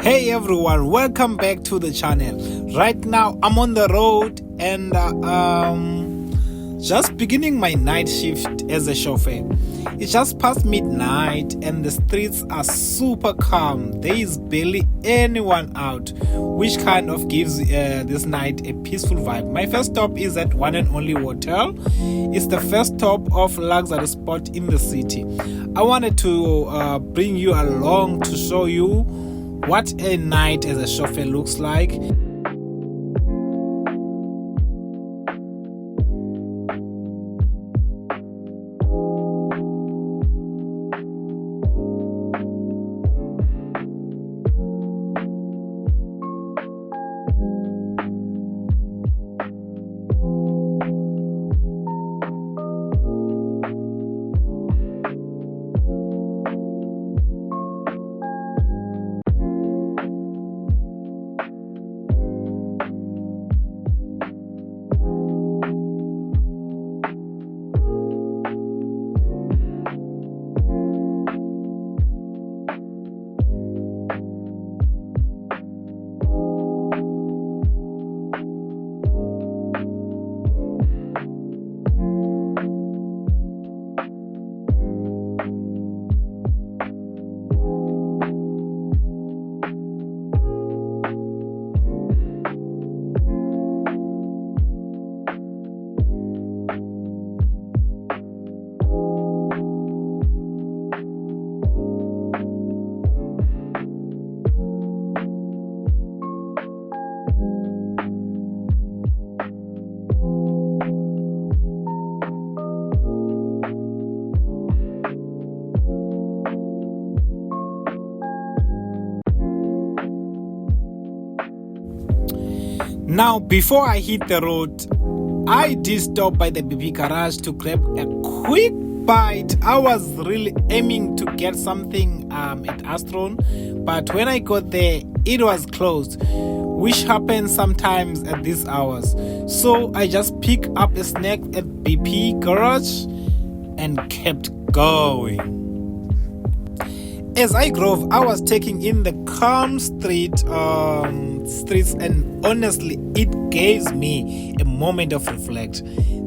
Hey everyone, welcome back to the channel. Right now I'm on the road and just beginning my night shift as a chauffeur. It's just past midnight and the streets are super calm. There is barely anyone out, which kind of gives this night a peaceful vibe. My first stop is at One&Only Hotel. It's the first stop of luxury spot in the city. I wanted to bring you along to show you what a night as a chauffeur looks like. Now, before I hit the road, I did stop by the BP garage to grab a quick bite. I was really aiming to get something at Astron, but when I got there, it was closed, which happens sometimes at these hours. So I just picked up a snack at BP garage and kept going. As I drove, I was taking in the calm streets, and honestly, it gave me a moment of reflect.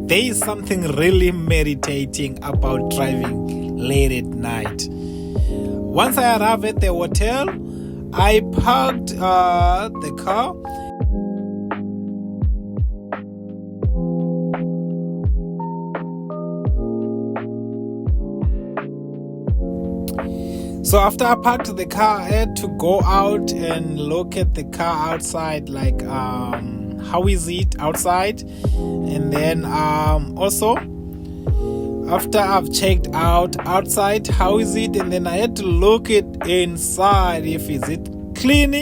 There is something really meditating about driving late at night. Once I arrived at the hotel, I parked the car. So after I parked the car, I had to go out and look at the car outside, like how is it outside, and then also after I've checked out outside, how is it, and then I had to look it inside, if is it clean,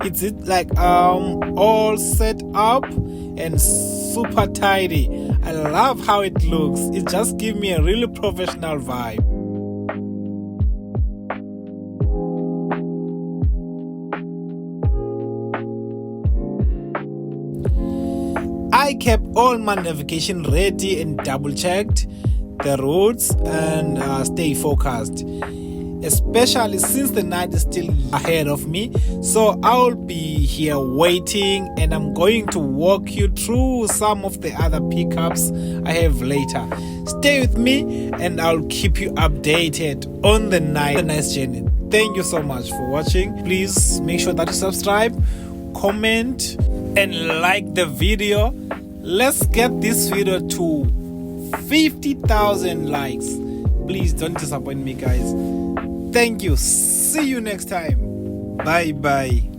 is it like all set up and super tidy. I love how it looks. It just gives me a really professional vibe. I kept all my navigation ready and double-checked the routes and stay focused, especially since the night is still ahead of me. So I'll be here waiting, and I'm going to walk you through some of the other pickups I have later. Stay with me and I'll keep you updated on the nice journey. Thank you so much for watching. Please make sure that you subscribe, comment and like the video. Let's get this video to 50,000 likes. Please don't disappoint me, guys. Thank you. See you next time. Bye bye.